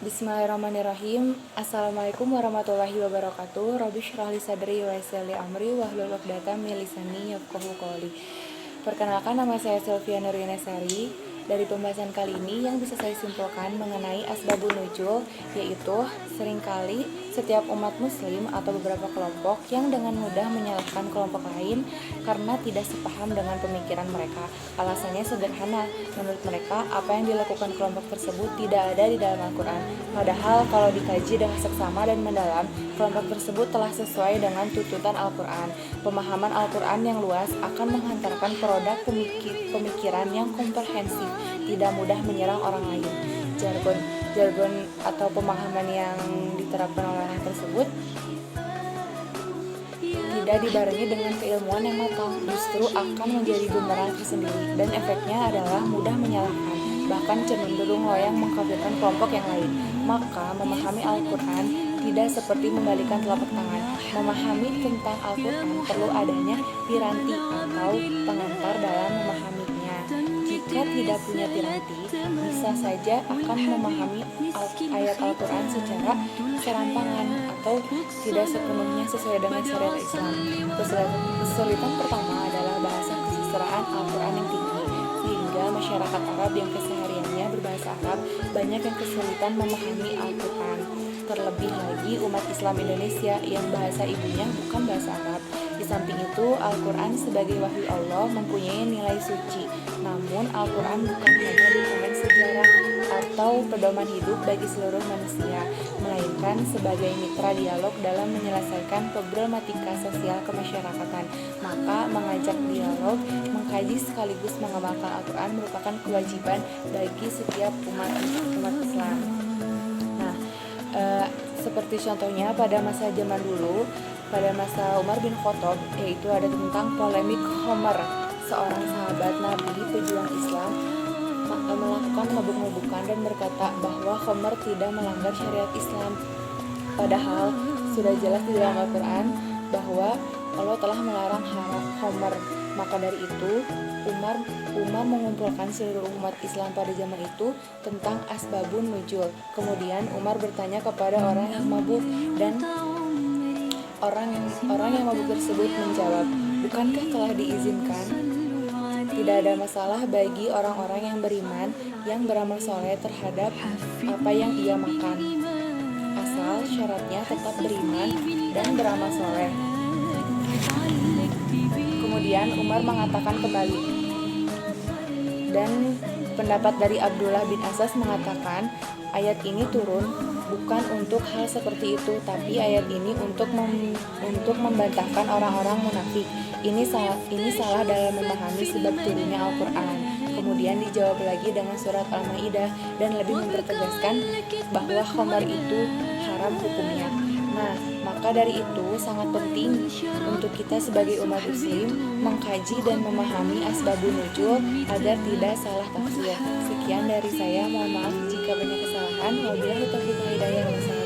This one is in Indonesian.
Bismillahirrahmanirrahim. Assalamualaikum warahmatullahi wabarakatuh. Rabbi shrah li sadri wa yassir li amri wahlul 'uqdatam min lisani yafqahu qawli. Perkenalkan, nama saya Sylvia Nuryanasari. Dari pembahasan kali ini yang bisa saya simpulkan mengenai asbabun nuzul, yaitu seringkali setiap umat muslim atau beberapa kelompok yang dengan mudah menyalahkan kelompok lain karena tidak sepaham dengan pemikiran mereka. Alasannya sederhana, menurut mereka apa yang dilakukan kelompok tersebut tidak ada di dalam Al-Quran. Padahal kalau dikaji dengan seksama dan mendalam, kelompok tersebut telah sesuai dengan tuntutan Al-Quran. Pemahaman Al-Quran yang luas akan menghantarkan produk pemikiran yang komprehensif, tidak mudah menyerang orang lain. Jargon atau pemahaman yang diterapkan oleh orang tersebut tidak dibarengi dengan keilmuan yang matang, justru akan menjadi bumerang tersendiri, dan efeknya adalah mudah menyalahkan, bahkan cenderung loyang mengkafirkan kelompok yang lain. Maka memahami Al-Quran tidak seperti membalikan telapak tangan. Memahami tentang Al-Quran perlu adanya piranti atau pengantar dalam memahaminya. Jika tidak punya piranti, bisa saja akan memahami ayat Al-Quran secara serampangan atau tidak sepenuhnya sesuai dengan syariat Islam. Kesulitan pertama adalah bahasa kesusastraan Al-Quran yang tinggi, sehingga masyarakat Arab yang kesehariannya berbahasa Arab banyak yang kesulitan memahami Al-Quran. Terlebih lagi umat Islam Indonesia yang bahasa ibunya bukan bahasa Arab. Di samping itu, Al-Quran sebagai wahyu Allah mempunyai nilai suci. Namun, Al-Quran bukan hanya dokumen sejarah atau pedoman hidup bagi seluruh manusia, melainkan sebagai mitra dialog dalam menyelesaikan problematika sosial kemasyarakatan. Maka, mengajak dialog, mengkaji sekaligus mengamalkan Al-Quran merupakan kewajiban bagi setiap umat Islam. Nah, seperti contohnya pada masa zaman dulu, pada masa Umar bin Khattab, yaitu ada tentang polemik Homer, seorang sahabat Nabi pejuang Islam melakukan mabuk-mabukan dan berkata bahwa Homer tidak melanggar syariat Islam. Padahal sudah jelas di dalam Al-Quran bahwa Allah telah melarang haram Homer. Maka dari itu Umar mengumpulkan seluruh umat Islam pada zaman itu tentang asbabun nuzul. Kemudian Umar bertanya kepada orang yang mabuk, dan orang yang mabuk tersebut menjawab, "Bukankah telah diizinkan? Tidak ada masalah bagi orang-orang yang beriman yang beramal soleh terhadap apa yang ia makan, asal syaratnya tetap beriman dan beramal soleh." Kemudian Umar mengatakan kembali, dan pendapat dari Abdullah bin Asas mengatakan ayat ini turun bukan untuk hal seperti itu, tapi ayat ini untuk membantahkan orang-orang munafik. Ini salah dalam memahami sebab turunnya Al-Quran. Kemudian dijawab lagi dengan surat Al-Maidah dan lebih mempertegaskan bahwa khamar itu haram hukumnya. Nah, maka dari itu sangat penting untuk kita sebagai umat muslim mengkaji dan memahami asbabun nuzul agar tidak salah tafsir. Sekian dari saya, mohon maaf jika banyak kesalahan. Wabillahi taufiq wal hidayah.